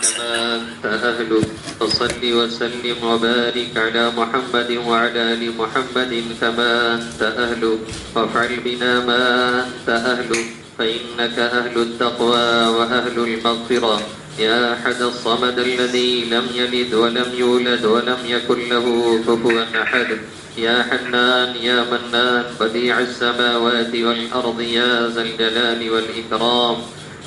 كما أنت أهله فصل وسلم وبارك على محمد وعلى آل محمد كما أنت أهله وافعل بنا ما أنت أهله فإنك أهل التقوى وأهل المغفرة يا أحد الصمد الذي لم يلد ولم يولد ولم يكن له كفوا أحد يا حنان يا منان بديع السماوات والأرض يا ذا الجلال والإكرام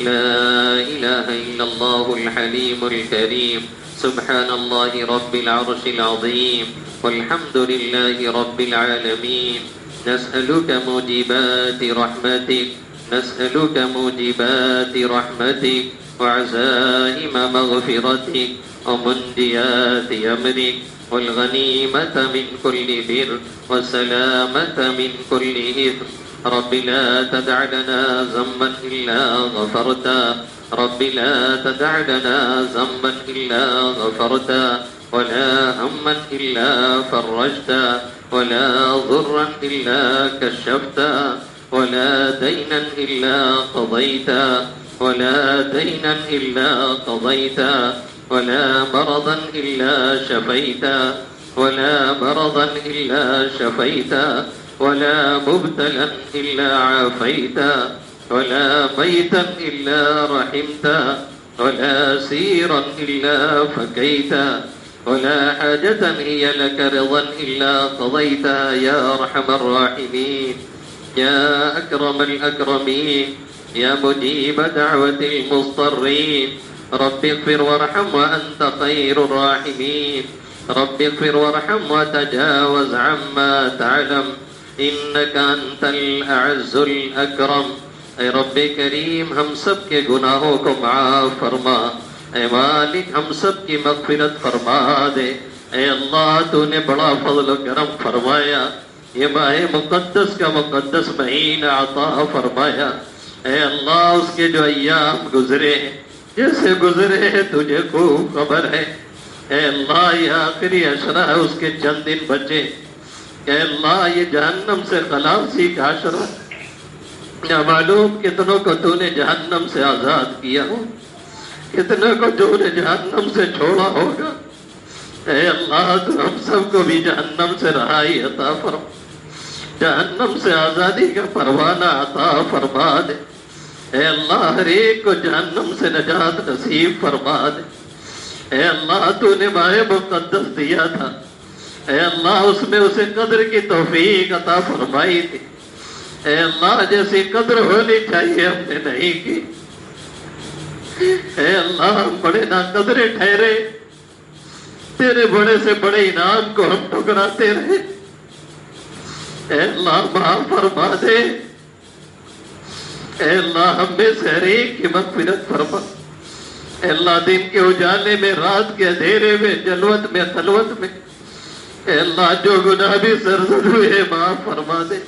لا إله إلا الله الحليم الكريم سبحان الله رب العرش العظيم والحمد لله رب العالمين نسألك موجبات رحمتك نسألك موجبات رحمتك وعزائم مغفرتك ومنجيات أمرك والغنيمة من كل بر والسلامة من كل إثم رب لا تدع لنا ذنبا إلا غفرته رب لا تدع لنا ذنبا إلا غفرته ولا هما إلا فرجته ولا ضرا إلا كشفته ولا دينا إلا قضيته ولا دينا إلا قضيته ولا مرضا إلا شفيته ولا مرضا إلا شفيته ولا مبتلا إلا عافيته ولا ميتا إلا رحمته ولا سيرا إلا فكيته ولا حاجة هي لك رضا إلا قضيتها يا أرحم الراحمين يا أكرم الأكرمين يا مجيب دعوة المضطرين رب اغفر وارحم وأنت خير الراحمين رب اغفر وارحم وتجاوز عما تعلم إنك أنت الأعز الأكرم اے رب کریم ہم سب کے گناہوں کو معاف فرما اے مالک ہم سب کی مغفرت فرما دے اے اللہ تو نے بڑا فضل و کرم فرمایا یہ ماہ مقدس کا مقدس مہینہ عطا فرمایا اے اللہ اس کے جو ایام گزرے ہیں جیسے گزرے ہیں تجھے خوب خبر ہے اے اللہ یہ آخری عشرہ ہے اس کے چند دن بچے اے اللہ یہ جہنم سے خلاصی کا عشرہ نہ معلوم کتنوں کو تو نے جہنم سے آزاد کیا ہو کتنے کو تو نے جہنم سے چھوڑا ہوگا اے اللہ تو ہم سب کو بھی جہنم سے رہائی عطا فرما جہنم سے آزادی کا پروانہ عطا فرما دے اے اللہ ہر ایک کو جہنم سے نجات نصیب فرما دے اے اللہ تو نے ماہ مقدس دیا تھا اے اللہ اس میں اسے قدر کی توفیق عطا فرمائی تھی اے اللہ جیسی قدر ہونی چاہیے ہم نے نہیں کی اے اللہ ہم بڑے ناقدرے ٹھہرے تیرے بڑے سے بڑے انعام کو ہم ٹکراتے رہے اے اللہ معاف فرما دے اے اللہ ہم میں سے ہر ایک کی مغفرت فرما اے اللہ دن کے اجالے میں رات کے اندھیرے میں جلوت میں خلوت میں اے اللہ جو گناہ بھی سرزد ہوئے معاف فرما دے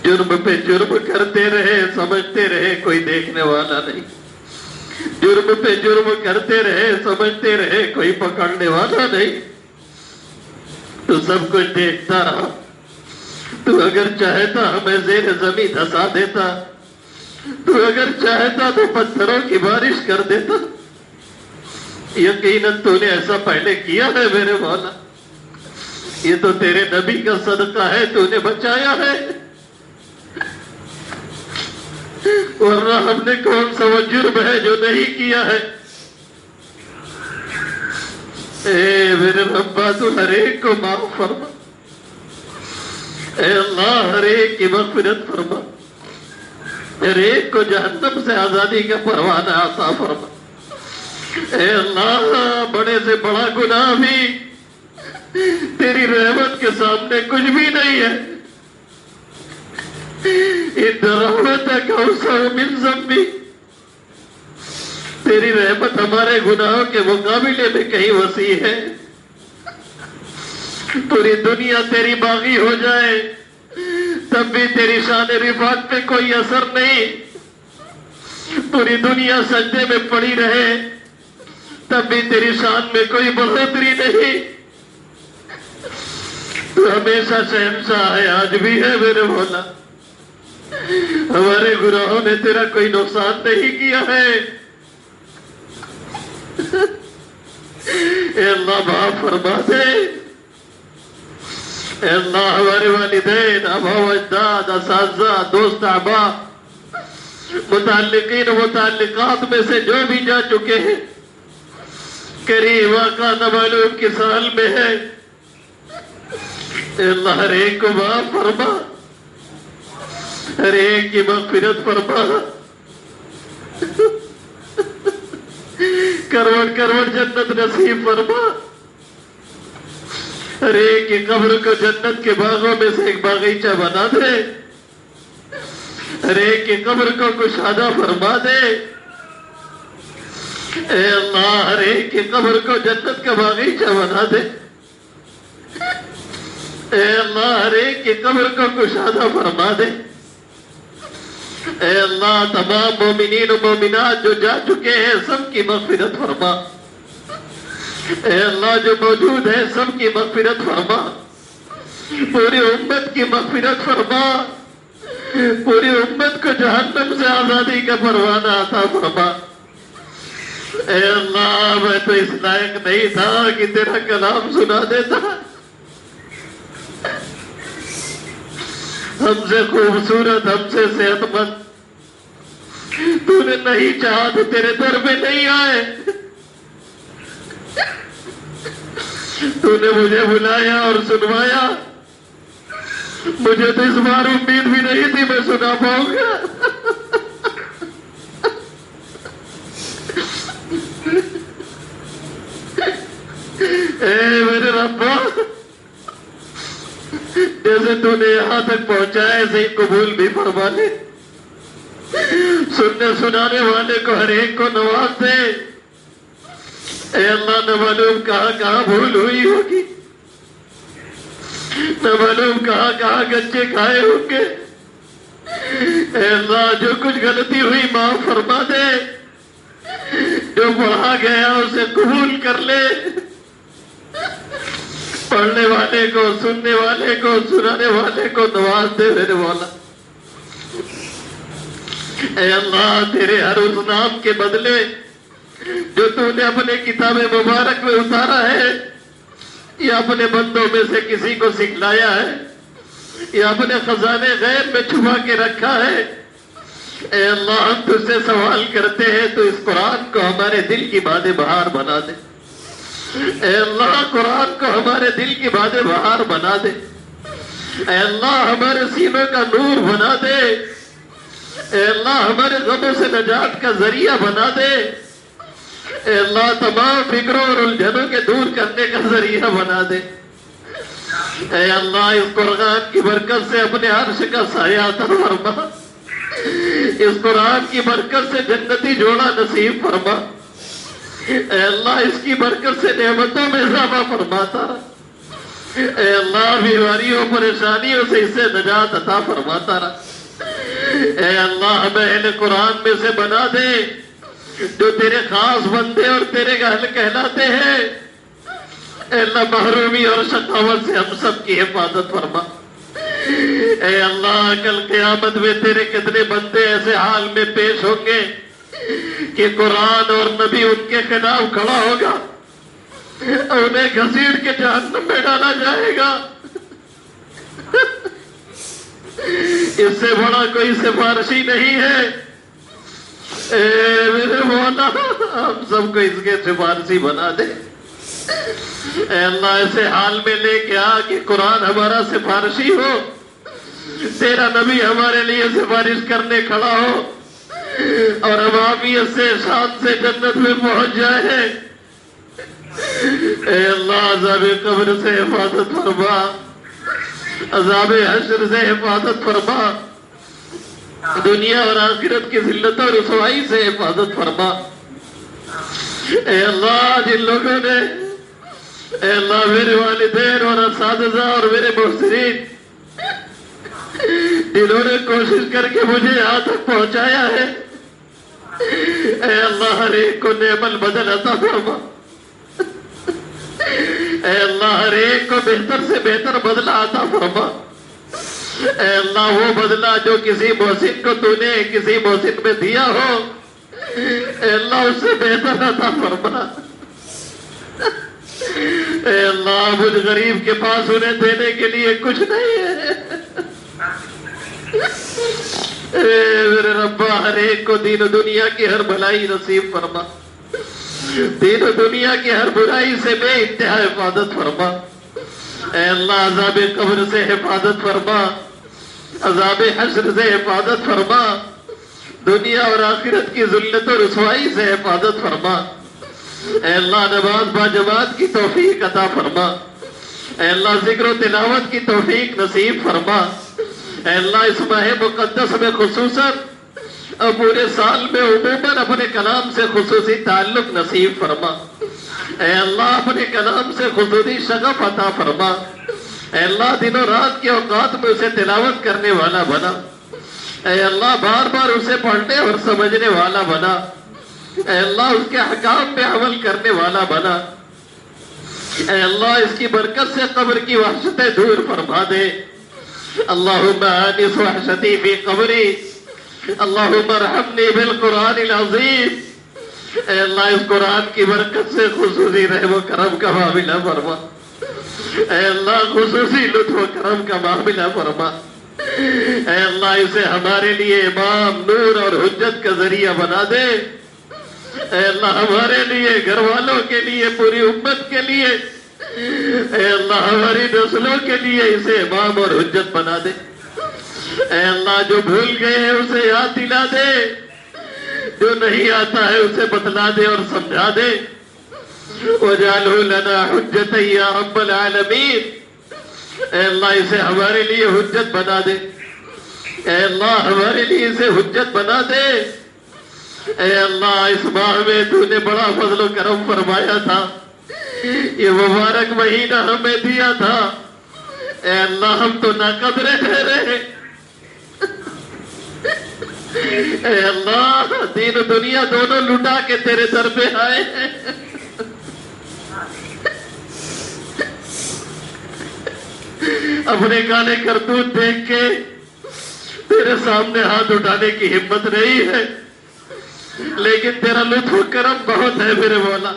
جرم پہ جرم کرتے رہے سمجھتے رہے کوئی دیکھنے والا نہیں جرم پہ جرم کرتے رہے سمجھتے رہے کوئی پکڑنے والا نہیں تو سب کچھ دیکھتا رہا تو اگر چاہتا ہمیں زیر زمین دھسا دیتا تو اگر چاہتا تو پتھروں کی بارش کر دیتا یقیناً تو نے ایسا پہلے کیا ہے میرے مولا یہ تو تیرے نبی کا صدقہ ہے تو نے بچایا ہے ورنہ ہم نے کون سا وہ جرم ہے جو نہیں کیا ہے اے میرے ربا تو ہر ایک کو معاف فرما اے اللہ ہر ایک کی مغفرت فرما ہر ایک کو جہنم سے آزادی کا پروانہ عطا فرما اے اللہ بڑے سے بڑا گناہ بھی تیری رحمت کے سامنے کچھ بھی نہیں ہے ان رحمتک اوسع من ذنبی تیری رحمت ہمارے گناہوں کے مقابلے میں کہیں وسیع ہے پوری دنیا تیری باغی ہو جائے تب بھی تیری شان رفعت پہ کوئی اثر نہیں پوری دنیا سجدے میں پڑی رہے تب بھی تیری شان میں کوئی بڑھوتری نہیں تو ہمیشہ شہنشاہ ہے آج بھی ہے میرے مولا ہمارے گناہوں نے تیرا کوئی نقصان نہیں کیا ہے اے اللہ معاف فرما دے، اے اللہ ہمارے والدین، آبا و اجداد، اساتذہ، دوست، احباب، متعلقین و متعلقات میں سے جو بھی جا چکے ہیں، قریب واقع نامعلوم کس حال میں ہے، اے اللہ ہر ایک کو معاف فرما، ہر ایک کی مغفرت فرما، کروڑ کروڑ جنت نصیب فرما، ہر ایک کی قبر کو جنت کے باغوں میں سے ایک باغیچہ بنا دے، ہر ایک کی قبر کو کشادہ فرما دے، اے اللہ ہر ایک کی قبر کو جنت کا باغیچہ بنا دے، اے اللہ ہر ایک کی قبر کو کشادہ فرما دے، اے اللہ تمام مومنین و مومنات جو جا چکے ہیں سب کی مغفرت فرما، اے اللہ جو موجود ہے سب کی مغفرت فرما، پوری امت کی مغفرت فرما، پوری امت کو جہنم سے آزادی کا پروانہ عطا فرما، اے اللہ میں تو اس لائق نہیں تھا کہ تیرا کلام سنا دیتا، ہم سے خوبصورت، ہم سے صحت مند، تو نے نہیں چاہا تو تیرے در میں نہیں آئے، تو نے مجھے بلایا اور سنوایا، مجھے تو اس بار امید بھی نہیں تھی میں سنا پاؤں گا، اے میرے ربا جیسے تو نے یہاں تک پہنچایا ایسے ہی قبول بھی فرما لے، سننے سنانے والے کو ہر ایک کو نواز دے، اے اللہ نہ معلوم کہاں کہاں بھول ہوئی ہوگی، نہ معلوم کہاں کہاں گچے کھائے ہوں گے، اے اللہ جو کچھ غلطی ہوئی معاف فرما دے، جو پڑھا گیا اسے قبول کر لے، پڑھنے والے کو، سننے والے کو، سنانے والے کو نواز دے میرے مولا، اے اللہ تیرے ہر اس نام کے بدلے جو تو نے اپنے کتاب مبارک میں اتارا ہے یا اپنے بندوں میں سے کسی کو سکھلایا ہے یا اپنے خزانے غیب میں چھپا کے رکھا ہے، اے اللہ ہم تجھ سے سوال کرتے ہیں تو اس قرآن کو ہمارے دل کی باد بہار بنا دے، اے اللہ قرآن کو ہمارے دل کی باد بہار بنا دے، اے اللہ ہمارے سینوں کا نور بنا دے، اے اللہ ہمارے غموں سے نجات کا ذریعہ بنا دے، اے اللہ تمام فکروں اور الجھنوں کے دور کرنے کا ذریعہ بنا دے، اے اللہ اس قرآن کی برکت سے اپنے عرش کا سایہ عطا فرما، اس قرآن کی برکت سے جنتی جوڑا نصیب فرما، اے اللہ اس کی برکت سے نعمتوں میں اضافہ فرماتا، اے اللہ بیماریوں پریشانیوں سے اس سے نجات عطا فرماتا رہا، اے اللہ ہمیں اہل قرآن میں سے بنا دے جو تیرے خاص بندے اور تیرے اہل کہلاتے ہیں، اے اللہ محرومی اور شقاوت سے ہم سب کی حفاظت فرما، اے اللہ کل قیامت میں تیرے کتنے بندے ایسے حال میں پیش ہوں گے کہ قرآن اور نبی ان کے خلاف کھڑا ہوگا، انہیں گھسیڑ کے جہنم میں ڈالا جائے گا، اس سے بڑا کوئی سفارشی نہیں ہے، اے میرے مولا ہم سب کو اس کے سفارشی بنا دے، اے اللہ ایسے حال میں لے کے آ کہ قرآن ہمارا سفارشی ہو، تیرا نبی ہمارے لیے سفارش کرنے کھڑا ہو اور ہم عافیت سے شان سے جنت میں پہنچ جائے، اے اللہ عذاب قبر سے حفاظت فرما، عذاب حشر سے حفاظت فرما، دنیا اور آخرت کی ذلت اور رسوائی سے حفاظت فرما، اے اللہ جن لوگوں نے اے اللہ میرے والدین اور اساتذہ اور میرے محسنین جنہوں نے کوشش کر کے مجھے یہاں تک پہنچایا ہے، اے اللہ ہر ایک کو نعم البدل عطا فرما، اے اللہ ہر ایک کو بہتر سے بہتر بدلہ عطا فرما، اے اللہ وہ بدلہ جو کسی محسن کو تو نے کسی محسن میں دیا ہو اے اللہ اس سے بہتر عطا فرما۔ اے اللہ مجھ غریب کے پاس انہیں دینے کے لیے کچھ نہیں ہے، اے میرے ربا ہر ایک کو دین و دنیا کی ہر بھلائی نصیب فرما، دین و دنیا کی ہر برائی سے بے انتہا حفاظت فرما۔ اے اللہ عذاب قبر سے حفاظت فرما، عذاب حشر سے حفاظت فرما، دنیا اور آخرت کی ذلت و رسوائی سے حفاظت فرما۔ اے اللہ نماز با جماعت کی توفیق عطا فرما، اے اللہ ذکر و تلاوت کی توفیق نصیب فرما۔ اے اللہ اس ماہ مقدس میں خصوصاً اور پورے سال میں عموماً اپنے کلام سے خصوصی تعلق نصیب فرما۔ اے اللہ اپنے کلام سے خصوصی شغف عطا فرما۔ اے اللہ دن و رات کے اوقات میں اسے تلاوت کرنے والا بنا۔ اے اللہ بار بار اسے پڑھنے اور سمجھنے والا بنا۔ اے اللہ اس کے احکام پہ عمل کرنے والا بنا۔ اے اللہ اس کی برکت سے قبر کی وحشتیں دور فرما دے۔ اللہم آنس وحشتی فی قبری، اللہم ارحمنی بالقرآن العظیم۔ اے اللہ اس قرآن کی برکت سے خصوصی رحم و کرم کا معاملہ فرما۔ اے اللہ خصوصی لطف و کرم کا معاملہ فرما۔ اے اللہ اسے ہمارے لیے امام، نور اور حجت کا ذریعہ بنا دے۔ اے اللہ ہمارے لیے، گھر والوں کے لیے، پوری امت کے لیے، اے اللہ ہماری نسلوں کے لیے اسے امام اور حجت بنا دے۔ اے اللہ جو بھول گئے ہیں اسے یاد دلا دے، جو نہیں آتا ہے اسے بتلا دے اور سمجھا دے۔ وَجَعَلْهُ لَنَا حُجَّةً يَا رَبَّ الْعَالَمِينَ۔ اے اللہ اسے ہمارے لیے حجت بنا دے، اے اللہ ہمارے لیے اسے حجت بنا دے۔ اے اللہ اس ماہ میں تو نے بڑا فضل و کرم فرمایا تھا، یہ مبارک مہینہ ہمیں دیا تھا۔ اے اللہ ہم تو ناقدر ٹھہرے ہیں۔ اے اللہ دین و دنیا دونوں لٹا کے تیرے در پہ آئے ہیں۔ اپنے کالے کرتوت دیکھ کے تیرے سامنے ہاتھ اٹھانے کی ہمت نہیں ہے، لیکن تیرا لطف و کرم بہت ہے میرے مولا،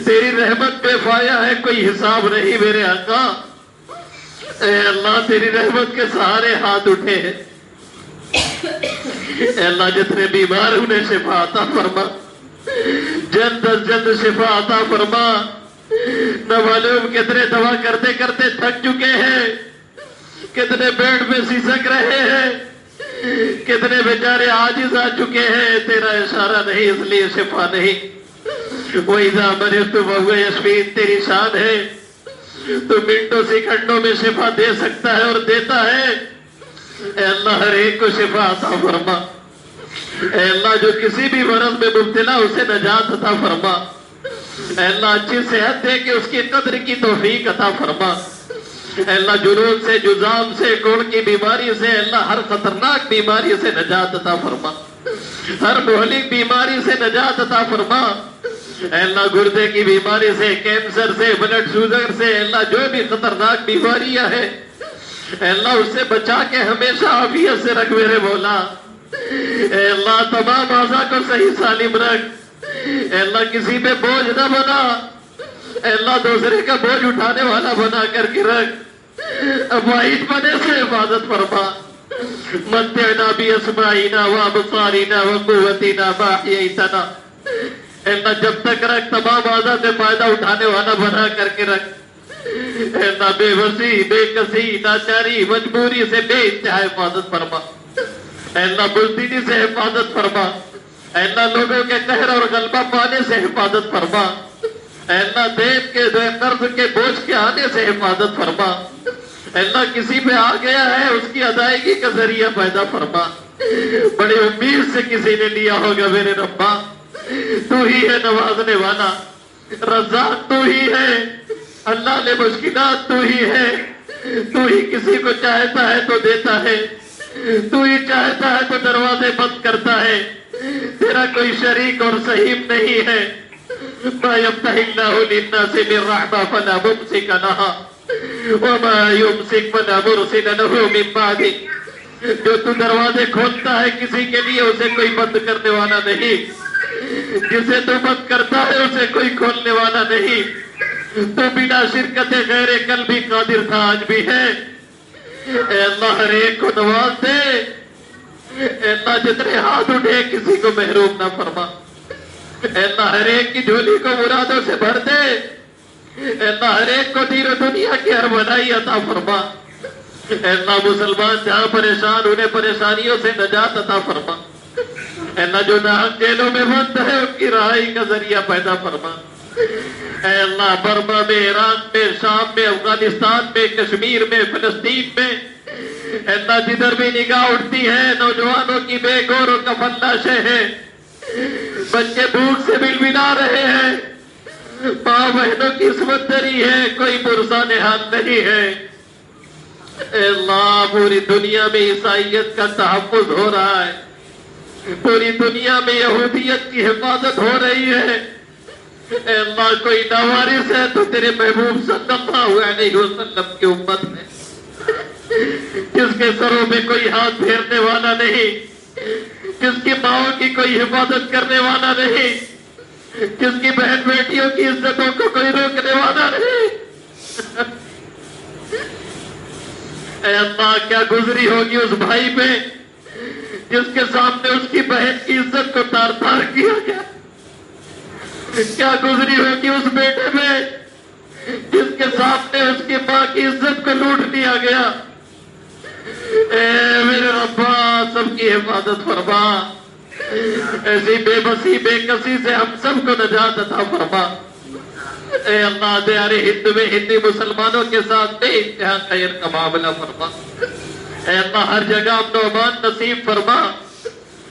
تیری رحمت بے پایا ہے، کوئی حساب نہیں میرے آقا۔ اے اللہ تیری رحمت کے سہارے ہاتھ اٹھے ہیں۔ اے اللہ جتنے بیمار انہیں شفا عطا فرما، جلد از جلد شفا عطا فرما۔ نہ معلوم کتنے دوا کرتے کرتے تھک چکے ہیں، کتنے بیڈ میں سسک رہے ہیں، کتنے بیچارے عاجز آ چکے ہیں، تیرا اشارہ نہیں اس لیے شفا نہیں۔ وَإِذَا مَرِضْتُ فَهُوَ يَشْفِينِ، تیری شان ہے، تو منٹوں سیکنڈوں میں شفا دے سکتا ہے اور دیتا ہے۔ اے اللہ ہر ایک کو شفا عطا فرما۔ اے اللہ جو کسی بھی مرض میں مبتلا اسے نجات عطا فرما۔ اے اللہ اچھی صحت دے کے اس کی قدر کی توفیق عطا فرما۔ اے اللہ جنون سے، جزام سے، کوڑ کی بیماری سے، اے اللہ ہر خطرناک بیماری سے نجات عطا فرما، ہر مہلک بیماری سے نجات عطا فرما۔ اے اللہ گردے کی بیماری سے، کینسر سے، بلڈ شوگر سے، اے اللہ جو بھی خطرناک بیماریاں ہیں اے اللہ اس سے بچا کے ہمیشہ عافیت سے رکھ میرے مولا۔ اے اللہ تمام اعضاء کو صحیح سالم رکھ۔ اے اللہ کسی پہ بوجھ نہ بنا، اے اللہ دوسرے کا بوجھ اٹھانے والا بنا کر کے رکھ۔ واحد بنے سے حفاظت فرما۔ متعنا باسماعنا وابصارنا وقوتنا ما احییتنا، اے اللہ جب تک رکھ تمام اعضاء سے فائدہ اٹھانے والا بنا کر کے رکھ۔ اے اللہ بے وسی، بے کسی، ناچاری، مجبوری سے بے انتہا حفاظت فرما۔ اے اللہ بزدلی سے حفاظت فرما۔ اے اللہ لوگوں کے قہر اور غلبہ پانے سے حفاظت فرما۔ اے اللہ دین کے قرض کے بوجھ کے آنے سے حفاظت فرما۔ اے اللہ کسی پہ آ گیا ہے اس کی ادائیگی کا ذریعہ پیدا فرما۔ بڑی امید سے کسی نے لیا ہوگا میرے ربا، تو ہی ہے نوازنے والا، رزاق تو ہی ہے، اللہ نے مشکلات تو ہی ہے، تو ہی کسی کو چاہتا ہے تو دیتا ہے، تو ہی چاہتا ہے تو دروازے بند کرتا ہے، تیرا کوئی شریک اور صحیح نہیں ہے۔ ما يفتح الله للناس من رحمة فلا ممسك لها وما يمسك فلا مرسل له من بعده۔ جو تو دروازے کھولتا ہے کسی کے لیے اسے کوئی بند کرنے والا نہیں، جسے تو بند کرتا ہے اسے کوئی کھولنے والا نہیں۔ تو بنا شرکت غیر قلبی قادر تھا، آج بھی ہے۔ اے اللہ ہر ایک کو نواز دے، اے اللہ جتنے ہاتھ اٹھے کسی کو محروم نہ فرما، اے اللہ ہر ایک کی جھولی کو مرادوں سے بھر دے، اے اللہ ہر ایک کو دین و دنیا کی ہر بھلائی عطا فرما، اے اللہ مسلمان جہاں پریشان انہیں پریشانیوں سے نجات عطا فرما، اے اللہ جو ناحق جیلوں میں بند ہے ان کی رہائی کا ذریعہ پیدا فرما، اے اللہ برما میں، عراق میں، شام میں، افغانستان میں، کشمیر میں، فلسطین میں، اے اللہ جدھر بھی نگاہ اٹھتی ہے نوجوانوں کی بے گور و کفن لاشیں ہیں، بچے بھوک سے بلبلا رہے ہیں، ماں بہنوں کی سمندری ہے، کوئی پرسان حال نہیں ہے۔ اے اللہ پوری دنیا میں عیسائیت کا تحفظ ہو رہا ہے، پوری دنیا میں یہودیت کی حفاظت ہو رہی ہے۔ اے اللہ کوئی ناوارث ہے تو تیرے محبوب صلی اللہ علیہ وسلم کی امت ہے، جس کے سروں میں کوئی ہاتھ پھیرنے والا نہیں، جس کی ماؤں کی کوئی حفاظت کرنے والا نہیں، جس کی بہن بیٹیوں کی عزتوں کو کوئی روکنے والا نہیں۔ اے اللہ کیا گزری ہوگی اس بھائی پہ جس کے سامنے اس کی بہن کی عزت کو تار تار کیا گیا، کیا گزری ہوگی اس بیٹے میں جس کے سامنے اس کی ماں کی عزت کو لوٹ لیا گیا۔ اے میرے ربا سب کی حفاظت فرما، ایسی بے بسی بے کسی سے ہم سب کو نجات عطا فرما۔ اے اللہ دیار ہند میں ہندی مسلمانوں کے ساتھ بے انتہا خیر کا معاملہ فرما۔ اے اللہ ہر جگہ امن و امان نصیب فرما۔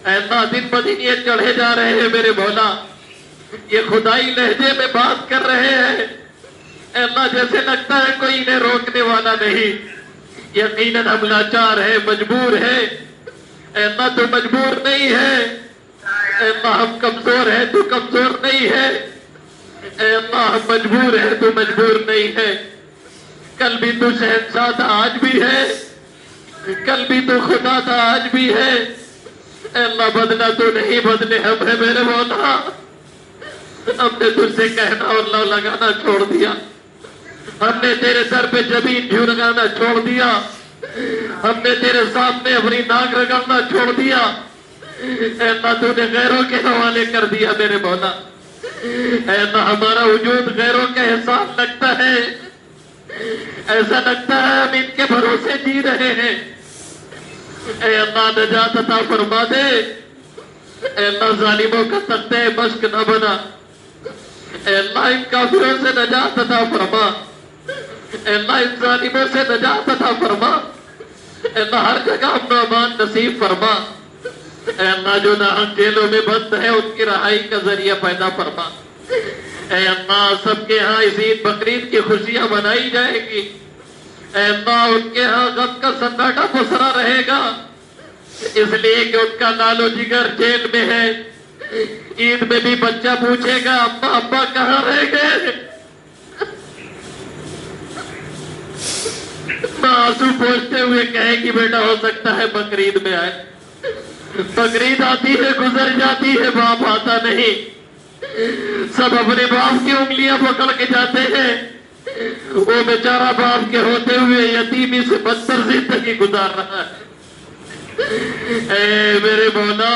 اے اللہ دن بدن یہ چڑھے جا رہے ہیں میرے مولا، یہ خدائی لہجے میں بات کر رہے ہیں، اے اللہ جیسے لگتا ہے کوئی انہیں روکنے والا نہیں۔ یقیناً ہم لاچار ہیں، مجبور ہیں، اے اللہ تو مجبور نہیں ہے، اے اللہ ہم کمزور ہیں تو کمزور نہیں ہے، اے اللہ ہم مجبور ہیں تو مجبور نہیں ہے۔ کل بھی تو شہنشاہ تھا آج بھی ہے، کل بھی تو خدا تھا آج بھی ہے، اے اللہ بدلا تو نہیں بدلے ہم ہیں میرے مولا۔ ہم نے تجھ سے کہنا اور لو لگانا چھوڑ دیا، ہم نے تیرے سر پہ زمین جھلگانا چھوڑ دیا، ہم نے تیرے سامنے اپنی ناک رگڑنا چھوڑ دیا، اے اللہ تو نے غیروں کے حوالے کر دیا میرے مولا۔ اے اللہ ہمارا وجود غیروں کے احسان لگتا ہے، ایسا لگتا ہے ہم ان کے بھروسے جی رہے ہیں۔ اے اللہ نجات عطا فرما دے، اے اللہ ظالموں کا تختہ مشق نہ بنا، اے اللہ ان کافروں سے نجات عطا فرما، اے اللہ ان ظالموں سے نجات عطا فرما، اے اللہ ہر جگہ امن و امان نصیب فرما، اے اللہ جو ناحق جیلوں میں بند ہے ان کی رہائی کا ذریعہ پیدا فرما۔ اے اللہ سب کے ہاں اس عید بقرعید کی خوشیاں منائی جائے گی، اے اللہ ان کے ہاں غم کا سناٹا پسرا رہے گا، اس لیے کہ ان کا لال و جگر جیل میں ہے۔ عید میں بھی بچہ پوچھے گا ابا ابا کہاں رہ گئے، ماں آنسو پوچھتے ہوئے کہے گی بیٹا ہو سکتا ہے بقرعید میں آئے۔ بقرعید آتی ہے گزر جاتی ہے، باپ آتا نہیں، سب اپنے باپ کی انگلیاں پکڑ کے جاتے ہیں، وہ بیچارہ باپ کے ہوتے ہوئے یتیمی سے بدتر زندگی گزار رہا ہے۔ اے میرے مولا،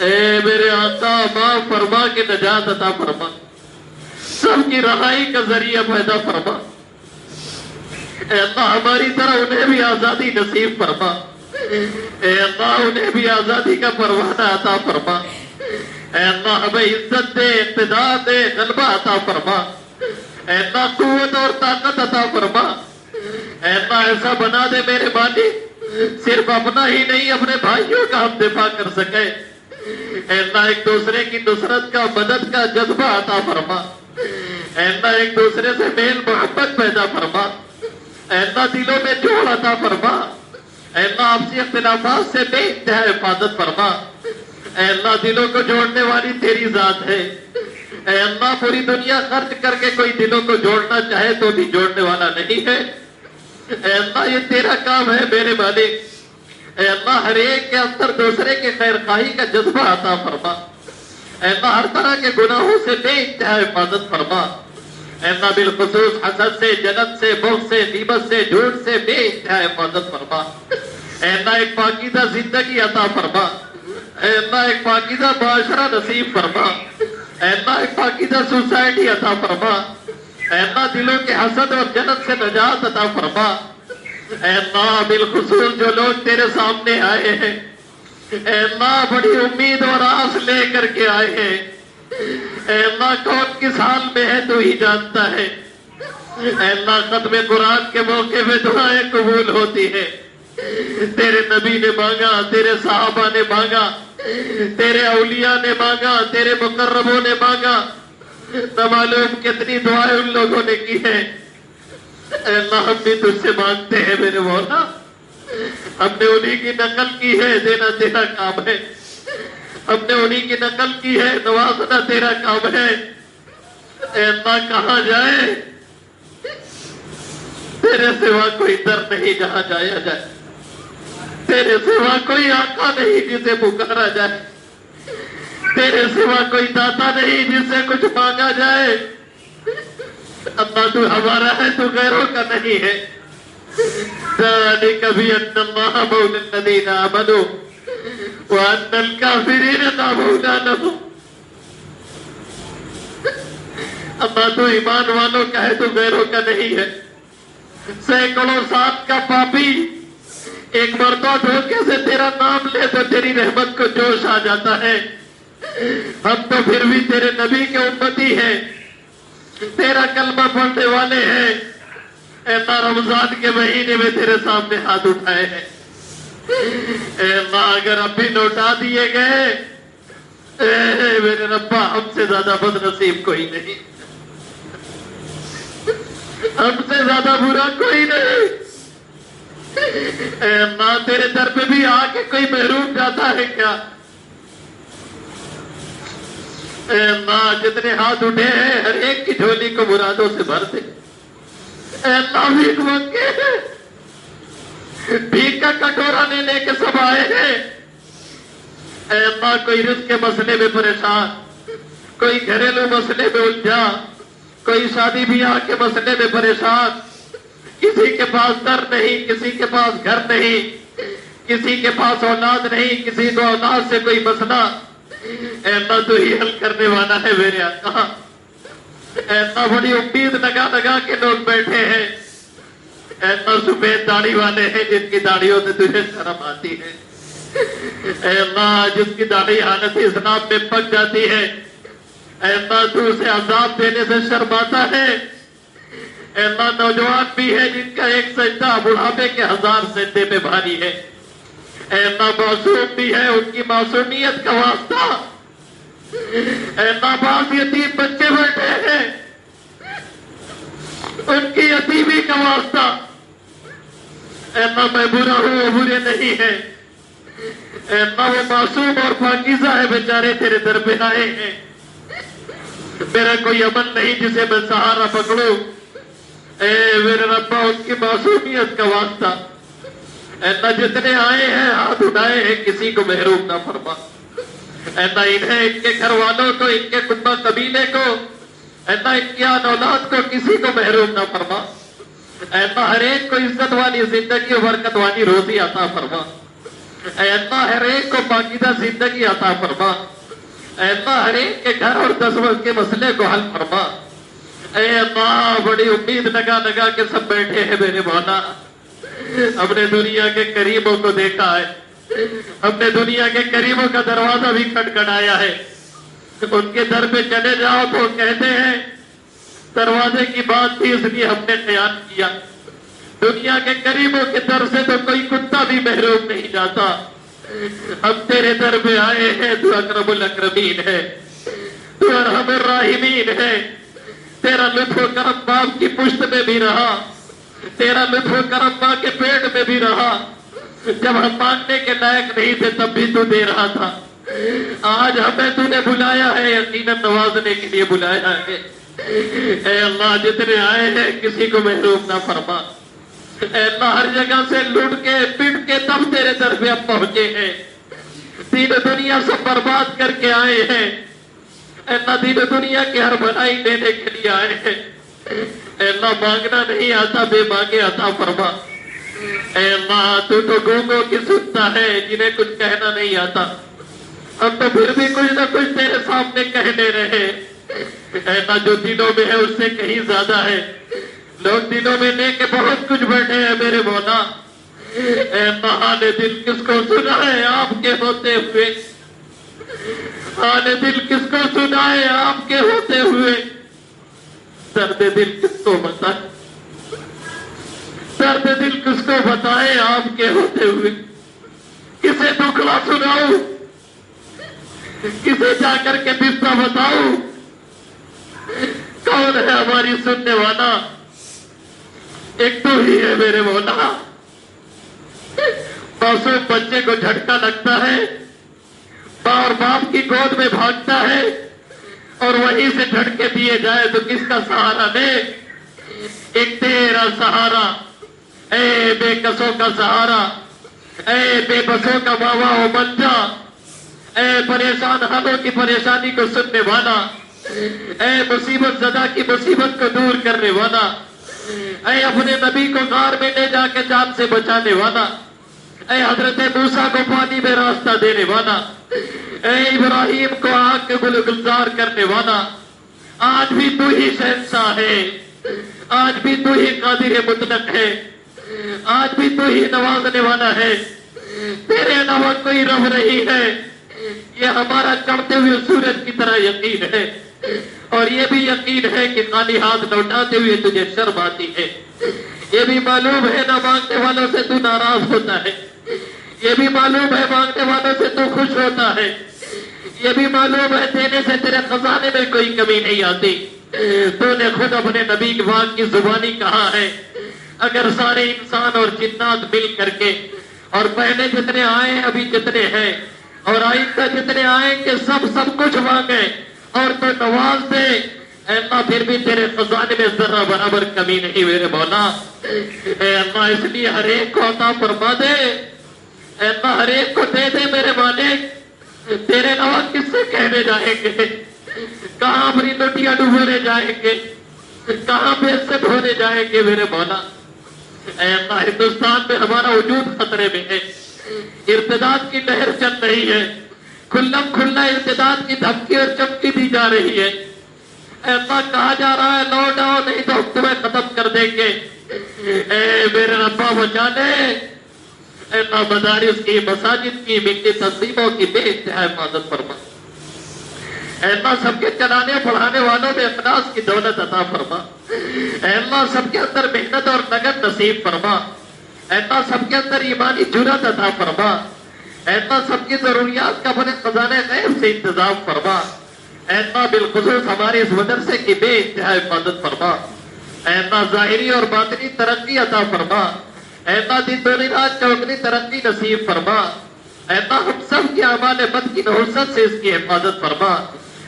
اے میرے آقا معاف فرما کے نجات عطا فرما، سب کی رہائی کا ذریعہ پیدا فرما، اے اللہ ہماری طرح انہیں بھی آزادی نصیب فرما، اے اللہ انہیں بھی آزادی کا پروانہ عطا فرما، اے اللہ ہمیں عزت دے، اقتدار دے، غلبہ عطا فرما، اے اللہ قوت اور طاقت عطا فرما، اے اللہ ایسا بنا دے میرے مالک صرف اپنا ہی نہیں اپنے بھائیوں کا ہم دفاع کر سکے، اے اللہ ایک دوسرے کی نصرت کا مدد کا جذبہ عطا فرما، اے اللہ ایک دوسرے سے میل محبت پیدا فرما، اے اللہ دلوں میں جوڑ عطا فرما، اے اللہ آپسی اختلافات سے بے انتہا حفاظت فرما، اے اللہ دلوں کو جوڑنے والی تیری ذات ہے، اے اللہ پوری دنیا خرچ کر کے کوئی دلوں کو جوڑنا چاہے تو بھی جوڑنے والا نہیں ہے، اے اللہ یہ تیرا کام ہے میرے مالک، اے اللہ ہر ایک کے اندر دوسرے کے خیر خواہی کا جذبہ عطا فرما. اے اللہ ہر طرح کے گناہوں سے بے انتہا حفاظت فرما. اے اللہ بالخصوص حسد سے، جلد سے، بغض سے، غیبت سے، جھوٹ سے بے انتہا حفاظت فرما. اے اللہ ایک پاکیزہ زندگی عطا فرما. اے اللہ ایک پاکیزہ معاشرہ نصیب فرما. اے اللہ ایک پاکیزہ سوسائٹی عطا فرما. اے اللہ دلوں کے حسد اور جلد سے نجات عطا فرما. اے اللہ بالخصوص جو لوگ تیرے سامنے آئے ہیں، اے اللہ بڑی امید اور آس لے کر کے آئے ہیں، اے اللہ کون کس حال میں ہے تو ہی جانتا ہے. اے اللہ ختم قرآن کے موقع میں دعائیں قبول ہوتی ہیں. تیرے نبی نے مانگا، تیرے صحابہ نے مانگا، تیرے اولیاء نے مانگا، تیرے مقربوں نے مانگا، نہ معلوم کتنی دعائیں ان لوگوں نے کی ہیں. اے اللہ ہم بھی تجھ سے مانگتے ہیں میرے مولا، ہم نے انہی کی نقل کی ہے، دینا تیرا کام ہے. ہم نے انہی کی نقل کی ہے، نوازنا تیرا کام ہے. اے اللہ کہاں جائے؟ تیرے سوا کوئی در نہیں جہاں جایا جائے. تیرے سوا کوئی آقا نہیں جسے پکارا جائے. تیرے سوا کوئی داتا نہیں جس سے کچھ مانگا جائے. اللہ تو ہمارا ہے، تو غیروں کا نہیں ہے. ذالک بأن اللہ مولا الذین آمنوا وأن الکافرین لا مولا لهم. اللہ تو ایمان والوں کا ہے، تو غیروں کا نہیں ہے. سینکڑوں سال کا پاپی ایک مرتبہ دھوکے سے تیرا نام لے تو تیری رحمت کو جوش آ جاتا ہے. ہم تو پھر بھی تیرے نبی کے امتی ہیں، تیرا کلمہ پڑھنے والے ہیں. اے اللہ رمضان کے مہینے میں تیرے سامنے ہاتھ اٹھائے ہیں. اے اللہ اگر اب بھی لوٹا دیے گئے، اے میرے ربا ہم سے زیادہ بد نصیب کوئی نہیں، ہم سے زیادہ برا کوئی نہیں. اے اللہ تیرے در پہ بھی آ کے کوئی محروم جاتا ہے کیا؟ اے اللہ جتنے ہاتھ اٹھے ہیں ہر ایک کی جھولی کو مرادوں سے بھر دے. اے اللہ بھیک مانگے ہیں، بھیک کا کٹورا لے کے سب آئے ہیں. اے اللہ کوئی رزق کے مسئلے میں پریشان، کوئی گھریلو مسئلے میں الجھا، کوئی شادی بیاہ کے مسئلے میں پریشان، کسی کے پاس در نہیں، کسی کے پاس گھر نہیں، کسی کے پاس اولاد نہیں، کسی کو اولاد سے کوئی مسئلہ. اے اللہ تو ہی حل کرنے والا ہے میرے آقا. اے اللہ بڑی امید لگا لگا کے لوگ بیٹھے ہیں. اے اللہ سفید داڑھی والے ہیں جن کی داڑھیوں سے تجھے شرم آتی ہے. اے اللہ جس کی داڑھی حالت اسلام میں پک جاتی ہے، اے اللہ تو اسے عذاب دینے سے شرماتا ہے. اے اللہ نوجوان بھی ہے جن کا ایک سجدہ بڑھاپے کے 1000 سجدے پہ بھاری ہے. اے اللہ معصوم بھی ہے، ان کی معصومیت کا واسطہ. اے اللہ بعض یتیم بچے بیٹھے ہیں، ان کی یتیمی کا واسطہ. اے اللہ میں برا ہوں، وہ برے نہیں ہیں. اے اللہ وہ معصوم اور پاکیزہ ہے بیچارے تیرے در پہ آئے ہیں. میرا کوئی عمل نہیں جسے میں سہارا پکڑوں. اے میرے ربا ان کی معصومیت کا واسطہ. اے اللہ جتنے آئے ہیں ہاتھ اٹھائے ہیں، کسی کو محروم نہ فرما. اے اللہ انہیں، ان کے گھر والوں کو، ان کے کنبہ قبیلے کو، اے اللہ ان کی آن اولاد کو کسی کو محروم نہ فرما. اے اللہ ہر ایک کو عزت والی زندگی و برکت والی روزی عطا فرما. اے اللہ ہر ایک کو پاکیزہ زندگی عطا فرما. اے اللہ ہر ایک کے گھر اور دسوس کے مسئلے کو حل فرما. اے اللہ بڑی امید لگا لگا کے سب بیٹھے ہیں میرے مولا. ہم نے دنیا کے قریبوں کو دیکھا ہے، ہم نے دنیا کے قریبوں کا دروازہ بھی کھٹکھٹایا ہے. ان کے در پہ چلے جاؤ تو کہتے ہیں دروازے کی بات تھی اس لیے ہم نے خیال کیا. دنیا کے قریبوں کے در سے تو کوئی کتا بھی محروم نہیں جاتا. ہم تیرے در پہ آئے ہیں، تو اکرم الاکرمین ہے، تو ارحم الراحمین ہے. تیرا لطف و کرم باپ کی پشت میں بھی رہا، تیرا لطف و کرم ماں کے پیٹ میں بھی رہا. جب ہم مانگنے کے لائق نہیں تھے تب بھی تو دے رہا تھا. آج ہمیں تو نے بلایا ہے، یقیناً نوازنے کے لیے بلایا ہے. اے اللہ جتنے آئے ہیں کسی کو محروم نہ فرما. اے اللہ ہر جگہ سے لوٹ کے پٹ کے تب تیرے در پہ اب پہنچے ہیں، دین و دنیا سب برباد کر کے آئے ہیں، اے اللہ دین و دنیا کی ہر بھلائی دینے کے لیے آئے ہیں، اے اللہ مانگنا نہیں آتا، بے مانگے عطا فرما، اے اللہ تو گونگوں کی سنتا ہے جنہیں کچھ کہنا نہیں آتا، ہم تو پھر بھی کچھ نہ کچھ تیرے سامنے کہنے رہے، اے اللہ جو دلوں میں ہے اس سے کہیں زیادہ ہے، لوگ دلوں میں لے کے بہت کچھ بیٹھے ہیں میرے مولا، اے اللہ حال دل کس کو سنا ہے آپ کے ہوتے ہوئے، حال دل کس کو سنا ہے آپ کے ہوتے ہوئے، درد دل کس کو بتائے، درد دل کس کو بتائے آپ کے ہوتے ہوئے، کسے دکھڑا سناؤں، کسے جا کر کے قصہ بتاؤں، کون ہے ہماری سننے والا، ایک تو ہی ہے میرے مولا، معصوم بچے کو جھٹکا لگتا ہے، ماں اور باپ کی گود میں بھاگتا ہے اور وہیں سے جھٹکے دیے جائے تو کس کا سہارا لے، ایک تیرا سہارا، اے بے کسوں کا سہارا، اے بے بسوں کا ماوا و منجا، اے پریشان حالوں کی پریشانی کو سننے والا، اے مصیبت زدہ کی مصیبت کو دور کرنے والا، اے اپنے نبی کو غار میں لے جا کے جان سے بچانے والا، اے حضرت موسیٰ کو پانی میں راستہ دینے والا، اے ابراہیم کو آگ کے گلزار کرنے والا، آج بھی تو ہی شہنشاہ ہے، آج بھی تو ہی قادر مطلق ہے، آج بھی تو ہی نوازنے والا ہے، تیرے علاوہ کوئی رب نہیں ہے، یہ ہمارا چڑھتے ہوئے سورج کی طرح یقین ہے، اور یہ بھی یقین ہے کہ خالی ہاتھ لوٹاتے ہوئے تجھے شرم آتی ہے، یہ بھی معلوم ہے نہ مانگنے والوں سے تو ناراض ہوتا ہے، یہ بھی معلوم ہے مانگنے والوں سے تو خوش ہوتا ہے، یہ بھی معلوم ہے دینے سے تیرے خزانے میں کوئی کمی نہیں آتی، تو نے خود اپنے نبی پاک کی زبانی کہا ہے، اگر سارے انسان اور جنات مل کر کے اور پہلے جتنے آئے ابھی جتنے ہیں اور آئندہ جتنے آئیں گے سب کچھ مانگے اور تو نواز دے، اے اللہ پھر بھی تیرے خزانے میں ذرہ برابر کمی نہیں میرے مولا، اے اللہ اس لیے ہر ایک کو عطا فرما دے، اے اللہ ہر ایک کو دے دے میرے مالک، تیرے علاوہ کس سے کہنے جائیں گے، کہاں اپنی لٹیاں ڈبونے جائیں گے، کہاں پہ سے دھونے جائیں گے میرے مولا، اے اللہ ہندوستان میں ہمارا وجود خطرے میں ہے، ارتداد کی لہر چل رہی ہے، کھلم کھلا ارتداد کی دھمکی اور چمکی دی جا رہی ہے، اے اللہ کہا جا رہا ہے لوٹ آؤ نہیں تو تمہیں ختم کر دیں گے، اے میرے ربا بچا لے، اے اللہ مدارس کی مساجد کی مٹی تنظیموں کی بے انتہا حفاظت فرما، اے اللہ سب کے چلانے پڑھانے والوں میں اخلاص کی دولت عطا فرما، اے اللہ سب کے اندر محنت اور لگن نصیب فرما، اے اللہ سب کے اندر ایمانی جرأت عطا فرما، اے اللہ سب کی ضروریات کا اپنے خزانے غیب سے انتظام فرما، اے اللہ بالخصوص ہمارے اس مدرسے کی بے انتہا حفاظت فرما، اے اللہ ظاہری اور باطنی ترقی عطا فرما، اے اللہ دن دنیات چوکنی ترقی نصیب فرما، اے اللہ ہم سب کے اعمال بد کی نحوست سے اس کی حفاظت فرما،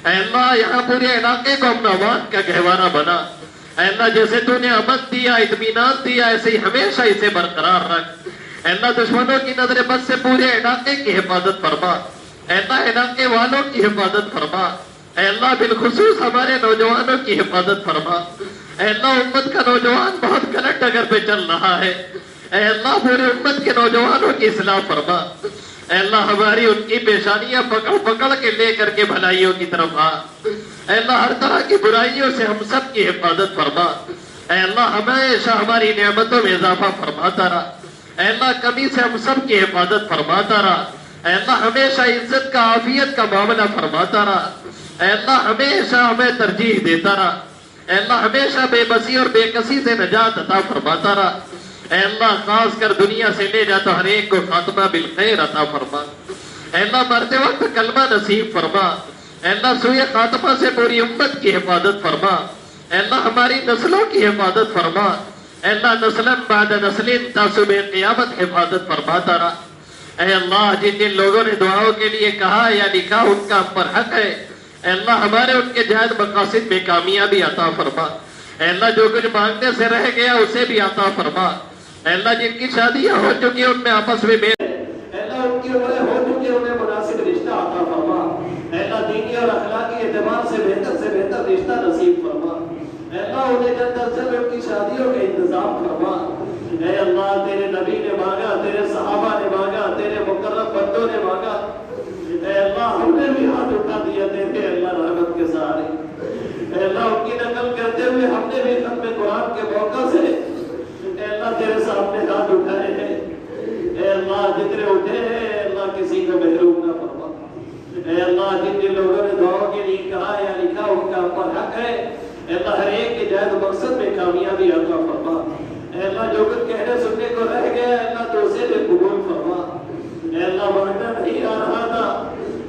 اے اللہ یہاں پورے علاقے کو اپنا امان کا گہوارہ بنا، اے اللہ جیسے تو نے امن دیا اطمینان دیا ایسے ہی ہمیشہ اسے برقرار رکھ، اے اللہ دشمنوں کی نظر بد سے پورے علاقے کی حفاظت فرما، اے اللہ علاقے والوں کی حفاظت فرما، اے اللہ بالخصوص ہمارے نوجوانوں کی حفاظت فرما، اے اللہ امت کا نوجوان بہت غلط ڈگر پہ چل رہا ہے، اے اللہ پورے امت کے نوجوانوں کی اصلاح فرما، اے اللہ ہماری ان کی پیشانیاں پکڑ پکڑ کے لے کر کے بھلائیوں کی طرف آ، اے اللہ ہر طرح کی برائیوں سے ہم سب کی حفاظت فرما، اے اللہ ہمیشہ ہماری نعمتوں میں اضافہ فرماتا رہا، اے اللہ کمی سے ہم سب کی حفاظت فرماتا رہا، اے اللہ ہمیشہ عزت کا عافیت کا معاملہ فرماتا رہا، اے اللہ ہمیشہ ہمیں ترجیح دیتا رہا، اے اللہ ہمیشہ بے بسی اور بے کسی سے نجات عطا فرماتا رہا، اے اللہ خاص کر دنیا سے لے جاتا ہر ایک کو خاتمہ بالخیر عطا فرما، اے اللہ مرتے وقت کلمہ نصیب فرما، اے اللہ سوئے خاتمہ سے پوری امت کی حفاظت فرما، اے اللہ ہماری نسلوں کی حفاظت فرما، اے اللہ نسلاً بعد نسلین تا صبح قیامت حفاظت فرماتا رہا، اے اللہ جن جن لوگوں نے دعاؤں کے لیے کہا یا لکھا ان کا ہم پر حق ہے، اے اللہ ہمارے ان کے جائز مقاصد میں کامیابی عطا فرما، اے اللہ جو کچھ مانگنے سے رہ گیا اسے بھی عطا فرما، اللہ جن کی شادیاں ہو چکی ہیں ان میں آپس میں اللہ ان کی عمریں ہو چکی ہیں انہیں مناسب رشتہ عطا فرما اللہ دینی اور اخلاقی اعتبار سے بہتر رشتہ نصیب فرما اللہ انہیں جنت سے ان کی شادیوں کا انتظام فرما اے اللہ تیرے نبی نے مانگا تیرے صحابہ نے مانگا تیرے مقرب بندوں نے مانگا اے اللہ ہم نے بھی ہاتھ اٹھا دیا تیرے اللہ رحمت کے سہارے اے اللہ ان کی نقل کرتے ہوئے ہم نے بھی ختم قرآن کے موقع سے اے اللہ تیرے سامنے ہاتھ اٹھائے ہیں اے اللہ جتنے اٹھے ہیں اے اللہ کسی کو محروم نہ فرما اے اللہ جن جن لوگوں نے دعاؤں کے لیے کہا یا لکھا ان کا پر حق ہے اے اللہ ہر ایک کے جہد مقصد میں کامیابی عطا فرما اے اللہ جو کچھ کہنے سننے کو رہ گیا اے اللہ تو اسے بھی قبول فرما اے اللہ مانگنا نہیں آ رہا تھا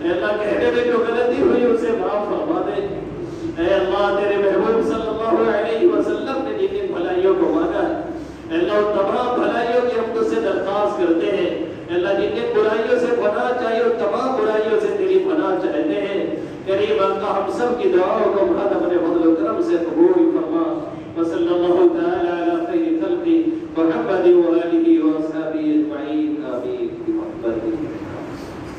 اے اللہ کہنے میں جو غلطی ہوئی اسے معاف فرما دے اے اللہ تیرے محبوب صلی اللہ علیہ وسلم نے جن جن بھلائیوں کو مانگا اے اللہ ان تمام بھلائیوں کی ہم تجھ سے درخواست کرتے ہیں اے اللہ جن جن برائیوں سے پناہ چاہیے ان تمام برائیوں سے تیری پناہ چاہتے ہیں کریم آقا ہم سب کی دعاؤں کو بڑا اپنے فضل و کرم سے قبول فرما وصلی اللہ تعالی علی خیر خلقی محمد و آلہ